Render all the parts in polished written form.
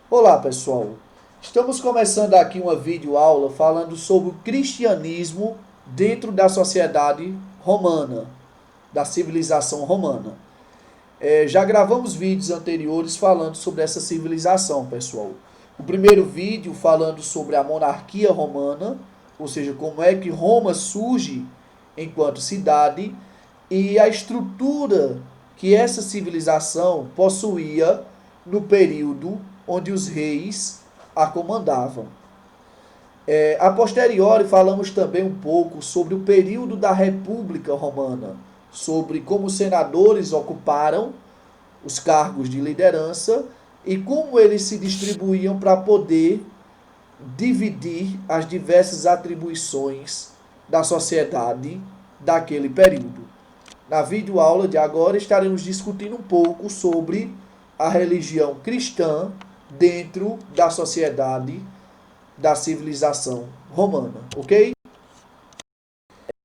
Olá pessoal, estamos começando aqui uma videoaula falando sobre o cristianismo dentro da sociedade romana, da civilização romana. Já gravamos vídeos anteriores falando sobre essa civilização, pessoal. O primeiro vídeo falando sobre a monarquia romana, ou seja, como é que Roma surge enquanto cidade e a estrutura que essa civilização possuía no período onde os reis a comandavam. A posteriori, falamos também um pouco sobre o período da República Romana, sobre como os senadores ocuparam os cargos de liderança e como eles se distribuíam para poder dividir as diversas atribuições da sociedade daquele período. Na videoaula de agora estaremos discutindo um pouco sobre a religião cristã dentro da sociedade da civilização romana, ok?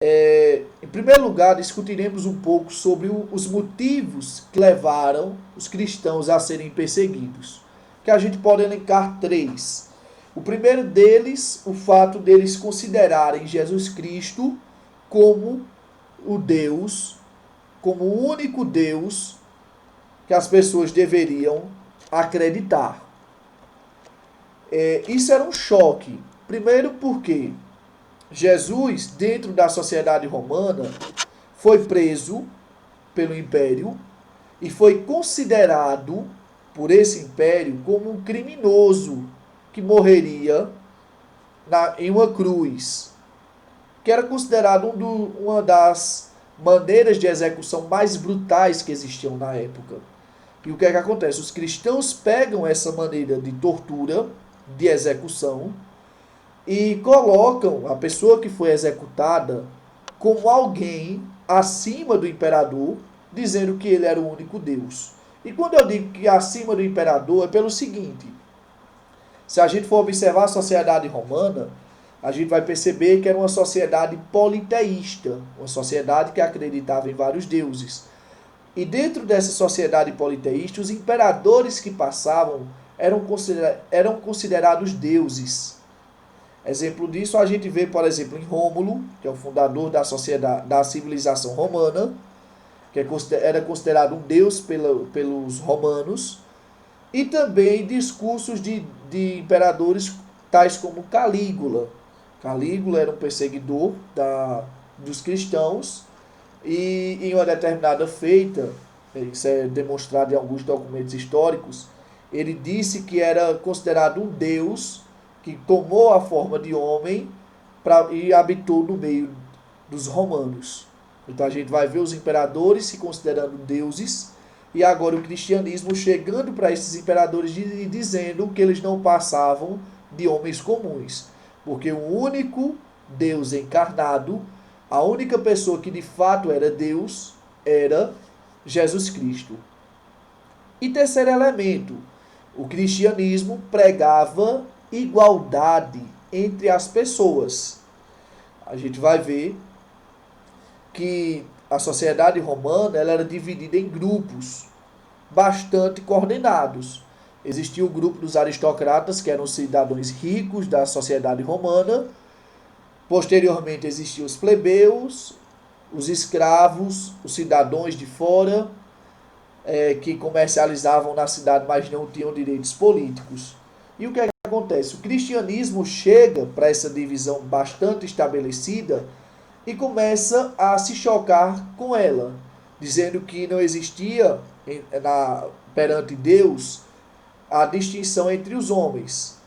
Em primeiro lugar, discutiremos um pouco sobre os motivos que levaram os cristãos a serem perseguidos, que a gente pode elencar três. O primeiro deles, o fato deles considerarem Jesus Cristo como o Deus, como o único Deus que as pessoas deveriam acreditar. Isso era um choque. Primeiro porque Jesus, dentro da sociedade romana, foi preso pelo império e foi considerado por esse império como um criminoso que morreria em uma cruz, que era considerado uma das maneiras de execução mais brutais que existiam na época. E o que é que acontece? Os cristãos pegam essa maneira de tortura, de execução, e colocam a pessoa que foi executada como alguém acima do imperador, dizendo que ele era o único Deus. E quando eu digo que acima do imperador, é pelo seguinte: se a gente for observar a sociedade romana, a gente vai perceber que era uma sociedade politeísta, uma sociedade que acreditava em vários deuses. E dentro dessa sociedade politeísta, os imperadores que passavam eram considerados deuses. Exemplo disso a gente vê, por exemplo, em Rômulo, que é o fundador da civilização romana, que era considerado um deus pelos romanos, e também discursos de imperadores tais como Calígula. Calígula era um perseguidor dos cristãos e em uma determinada feita, isso é demonstrado em alguns documentos históricos, ele disse que era considerado um deus que tomou a forma de homem e habitou no meio dos romanos. Então a gente vai ver os imperadores se considerando deuses e agora o cristianismo chegando para esses imperadores e dizendo que eles não passavam de homens comuns, porque o único Deus encarnado, a única pessoa que de fato era Deus, era Jesus Cristo. E terceiro elemento, o cristianismo pregava igualdade entre as pessoas. A gente vai ver que a sociedade romana ela era dividida em grupos bastante coordenados. Existia o grupo dos aristocratas, que eram os cidadãos ricos da sociedade romana. Posteriormente existiam os plebeus, os escravos, os cidadãos de fora, que comercializavam na cidade, mas não tinham direitos políticos. E o que é que acontece? O cristianismo chega para essa divisão bastante estabelecida e começa a se chocar com ela, dizendo que não existia perante Deus a distinção entre os homens,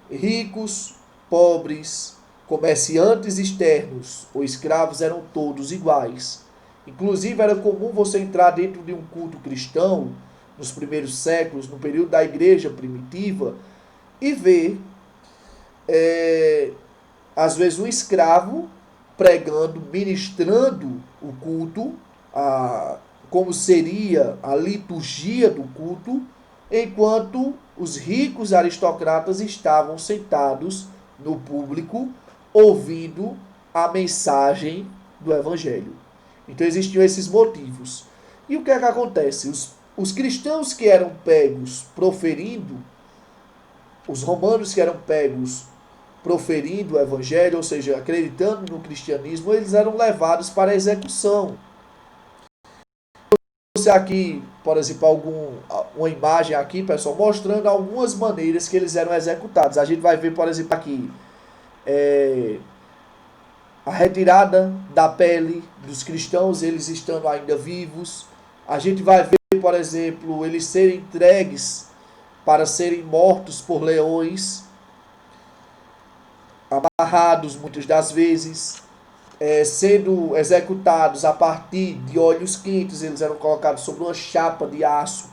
ricos, pobres, comerciantes externos ou escravos eram todos iguais. Inclusive era comum você entrar dentro de um culto cristão nos primeiros séculos, no período da igreja primitiva, e ver, às vezes, um escravo pregando, ministrando o culto, como seria a liturgia do culto, enquanto os ricos aristocratas estavam sentados no público, ouvindo a mensagem do Evangelho. Então existiam esses motivos. E o que é que acontece? Os cristãos que eram pegos proferindo os romanos que eram pegos proferindo o evangelho, ou seja, acreditando no cristianismo, eles eram levados para a execução. Trouxe aqui, por exemplo, uma imagem aqui, pessoal, mostrando algumas maneiras que eles eram executados. A gente vai ver, por exemplo, aqui a retirada da pele dos cristãos, eles estando ainda vivos. A gente vai ver, por exemplo, eles serem entregues para serem mortos por leões, amarrados muitas das vezes, sendo executados a partir de óleos quentes. Eles eram colocados sobre uma chapa de aço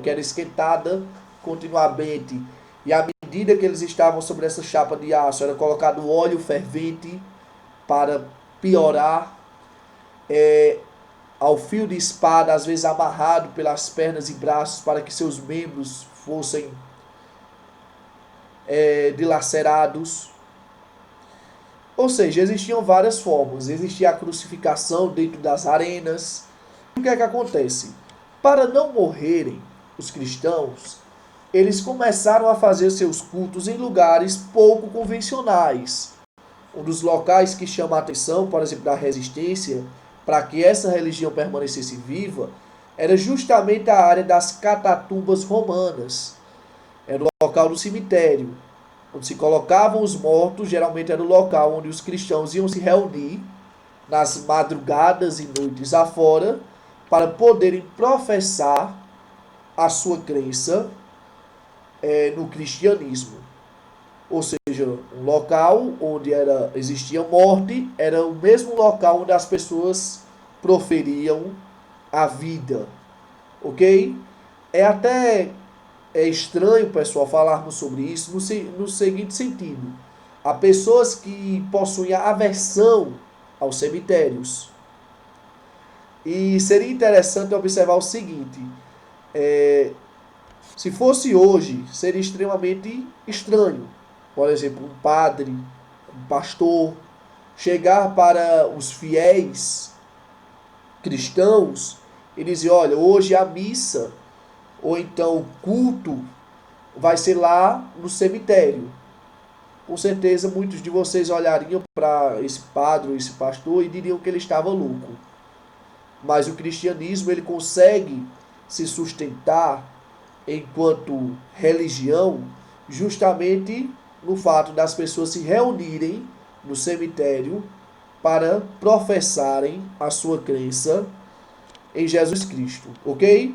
que era esquentada continuamente, e à medida que eles estavam sobre essa chapa de aço, era colocado óleo fervente para piorar, ao fio de espada, às vezes amarrado pelas pernas e braços para que seus membros fossem dilacerados. Ou seja, existiam várias formas. Existia a crucificação dentro das arenas. O que é que acontece? Para não morrerem os cristãos, eles começaram a fazer seus cultos em lugares pouco convencionais. Um dos locais que chama a atenção, por exemplo, da resistência, para que essa religião permanecesse viva, era justamente a área das catatumbas romanas. Era o local do cemitério, onde se colocavam os mortos. Geralmente era o local onde os cristãos iam se reunir nas madrugadas e noites afora para poderem professar a sua crença no cristianismo. Ou seja, um local onde existia morte era o mesmo local onde as pessoas proferiam a vida. Ok? É estranho, pessoal, falarmos sobre isso no seguinte sentido. Há pessoas que possuem aversão aos cemitérios. E seria interessante observar o seguinte. Se fosse hoje, seria extremamente estranho. Por exemplo, um padre, um pastor, chegar para os fiéis cristãos e dizer: olha, hoje a missa, ou então o culto, vai ser lá no cemitério. Com certeza muitos de vocês olhariam para esse padre ou esse pastor e diriam que ele estava louco. Mas o cristianismo, ele consegue se sustentar enquanto religião justamente no fato das pessoas se reunirem no cemitério para professarem a sua crença em Jesus Cristo, ok?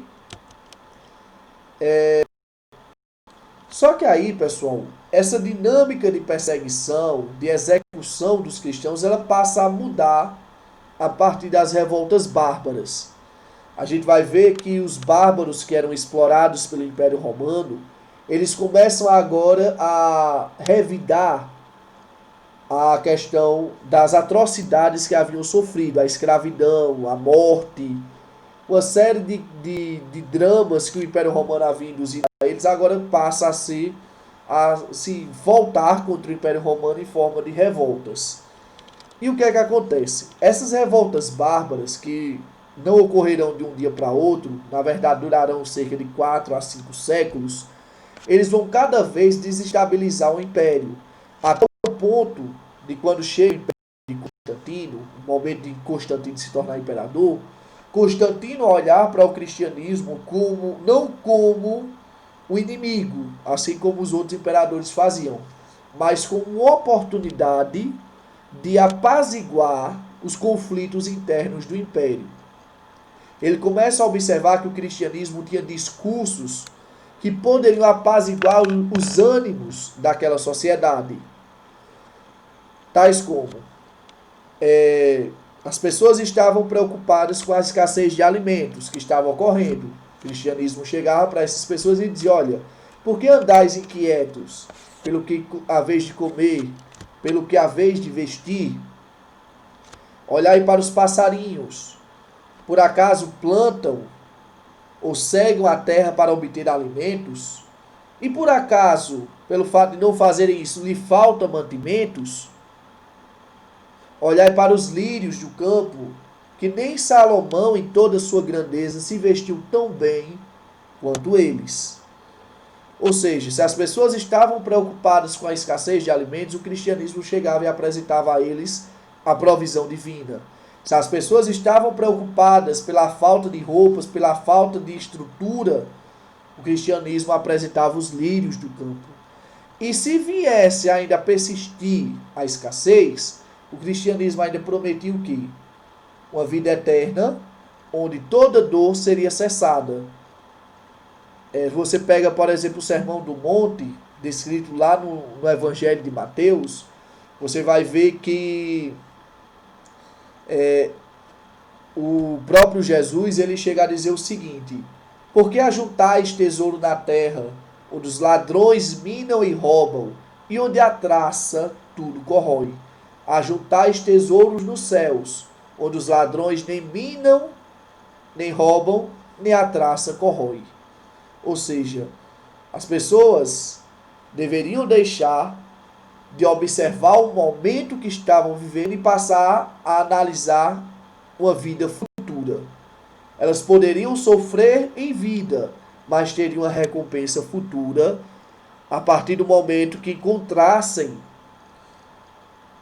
Só que aí, pessoal, essa dinâmica de perseguição, de execução dos cristãos, ela passa a mudar a partir das revoltas bárbaras. A gente vai ver que os bárbaros que eram explorados pelo Império Romano, eles começam agora a revidar a questão das atrocidades que haviam sofrido, a escravidão, a morte, uma série de dramas que o Império Romano havia induzido a eles, agora passa a se voltar contra o Império Romano em forma de revoltas. E o que é que acontece? Essas revoltas bárbaras, que não ocorrerão de um dia para outro, na verdade durarão cerca de 4 a 5 séculos, eles vão cada vez desestabilizar o Império, até o ponto de, quando chega o Império de Constantino, o momento de Constantino se tornar imperador, Constantino olhar para o cristianismo não como o inimigo, assim como os outros imperadores faziam, mas como uma oportunidade de apaziguar os conflitos internos do império. Ele começa a observar que o cristianismo tinha discursos que poderiam apaziguar os ânimos daquela sociedade, tais como as pessoas estavam preocupadas com a escassez de alimentos que estava ocorrendo. O cristianismo chegava para essas pessoas e dizia: olha, por que andais inquietos pelo que há vez de comer, pelo que há vez de vestir? Olhai para os passarinhos. Por acaso plantam ou cegam a terra para obter alimentos? E por acaso, pelo fato de não fazerem isso, lhe faltam mantimentos? Olhai para os lírios do campo, que nem Salomão, em toda a sua grandeza, se vestiu tão bem quanto eles. Ou seja, se as pessoas estavam preocupadas com a escassez de alimentos, o cristianismo chegava e apresentava a eles a provisão divina. Se as pessoas estavam preocupadas pela falta de roupas, pela falta de estrutura, o cristianismo apresentava os lírios do campo. E se viesse ainda a persistir a escassez, o cristianismo ainda prometia o quê? Uma vida eterna, onde toda dor seria cessada. Você pega, por exemplo, o Sermão do Monte, descrito lá no Evangelho de Mateus, você vai ver que o próprio Jesus ele chega a dizer o seguinte: por que ajuntais tesouro na terra, onde os ladrões minam e roubam, e onde a traça tudo corrói? Ajuntais tesouros nos céus, onde os ladrões nem minam, nem roubam, nem a traça corrói. Ou seja, as pessoas deveriam deixar de observar o momento que estavam vivendo e passar a analisar uma vida futura. Elas poderiam sofrer em vida, mas teriam uma recompensa futura a partir do momento que encontrassem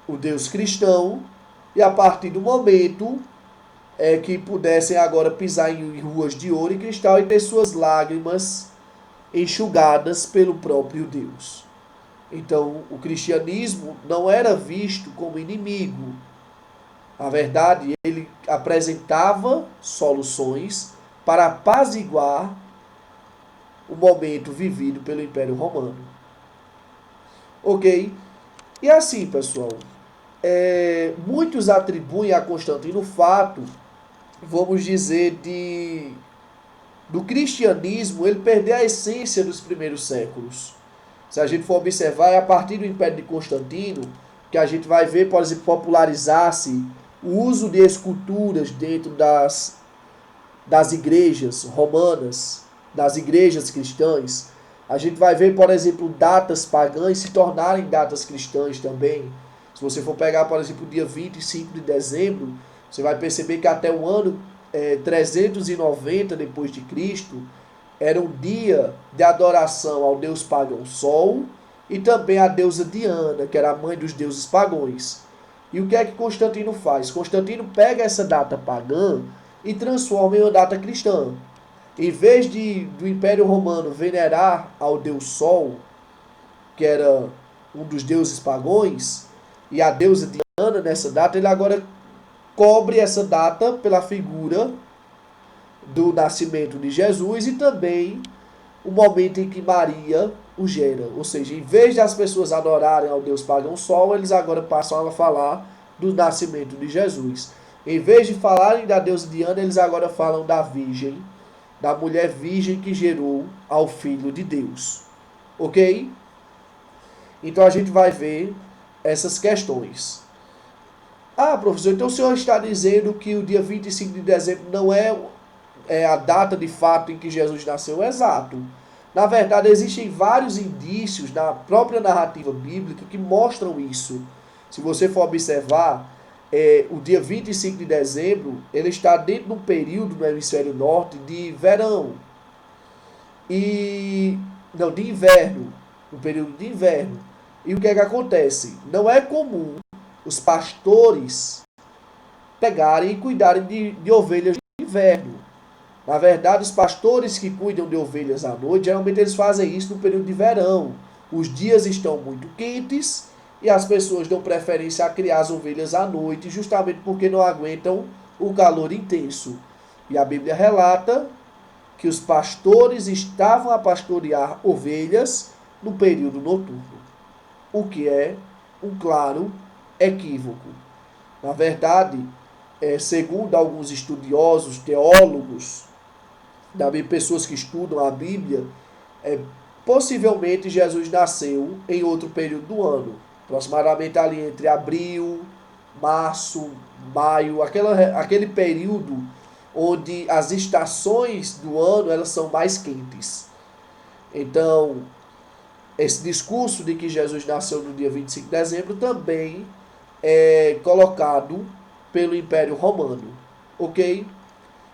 o Deus cristão e a partir do momento que pudessem agora pisar em ruas de ouro e cristal e ter suas lágrimas enxugadas pelo próprio Deus. Então, o cristianismo não era visto como inimigo. Na verdade, ele apresentava soluções para apaziguar o momento vivido pelo Império Romano. Ok? E assim, pessoal, muitos atribuem a Constantino o fato, vamos dizer, do cristianismo ele perder a essência dos primeiros séculos. Se a gente for observar, é a partir do Império de Constantino que a gente vai ver, por exemplo, popularizar-se o uso de esculturas dentro das igrejas romanas, das igrejas cristãs. A gente vai ver, por exemplo, datas pagãs se tornarem datas cristãs também. Se você for pegar, por exemplo, o dia 25 de dezembro, você vai perceber que até o ano 390 depois de Cristo era um dia de adoração ao deus pagão Sol e também à deusa Diana, que era a mãe dos deuses pagãos. E o que é que Constantino faz? Constantino pega essa data pagã e transforma em uma data cristã. Em vez do Império Romano venerar ao deus Sol, que era um dos deuses pagãos, e a deusa Diana nessa data, ele agora cobre essa data pela figura do nascimento de Jesus e também o momento em que Maria o gera. Ou seja, em vez de as pessoas adorarem ao deus pagão Sol, eles agora passam a falar do nascimento de Jesus. Em vez de falarem da deusa Diana, eles agora falam da virgem, da mulher virgem que gerou ao Filho de Deus. Ok? Então a gente vai ver essas questões. Ah, professor, então o senhor está dizendo que o dia 25 de dezembro não é a data de fato em que Jesus nasceu? Exato. Na verdade, existem vários indícios na própria narrativa bíblica que mostram isso. Se você for observar, o dia 25 de dezembro, ele está dentro de um período no hemisfério norte de verão. Não, de inverno. Um período de inverno. E o que é que acontece? Não é comum os pastores pegarem e cuidarem de ovelhas de inverno. Na verdade, os pastores que cuidam de ovelhas à noite, geralmente eles fazem isso no período de verão. Os dias estão muito quentes e as pessoas dão preferência a criar as ovelhas à noite, justamente porque não aguentam o calor intenso. E a Bíblia relata que os pastores estavam a pastorear ovelhas no período noturno, o que é um claro equívoco. Na verdade, segundo alguns estudiosos, teólogos, também pessoas que estudam a Bíblia, possivelmente Jesus nasceu em outro período do ano, aproximadamente ali entre abril, março, maio, aquele período onde as estações do ano elas são mais quentes. Então, esse discurso de que Jesus nasceu no dia 25 de dezembro também é colocado pelo Império Romano. Ok?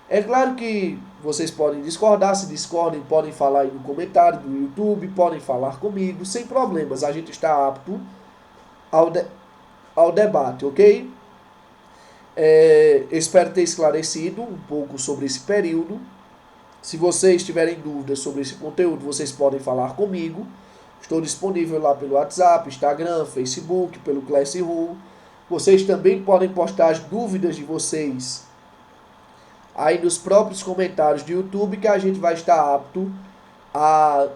É claro que Vocês podem discordar, se discordem, podem falar aí no comentário do YouTube, podem falar comigo, sem problemas. A gente está apto ao debate, ok? Espero ter esclarecido um pouco sobre esse período. Se vocês tiverem dúvidas sobre esse conteúdo, vocês podem falar comigo. Estou disponível lá pelo WhatsApp, Instagram, Facebook, pelo Classroom. Vocês também podem postar as dúvidas de vocês aí nos próprios comentários do YouTube, que a gente vai estar apto a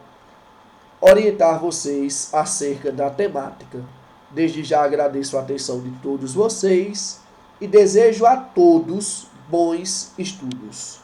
orientar vocês acerca da temática. Desde já agradeço a atenção de todos vocês e desejo a todos bons estudos.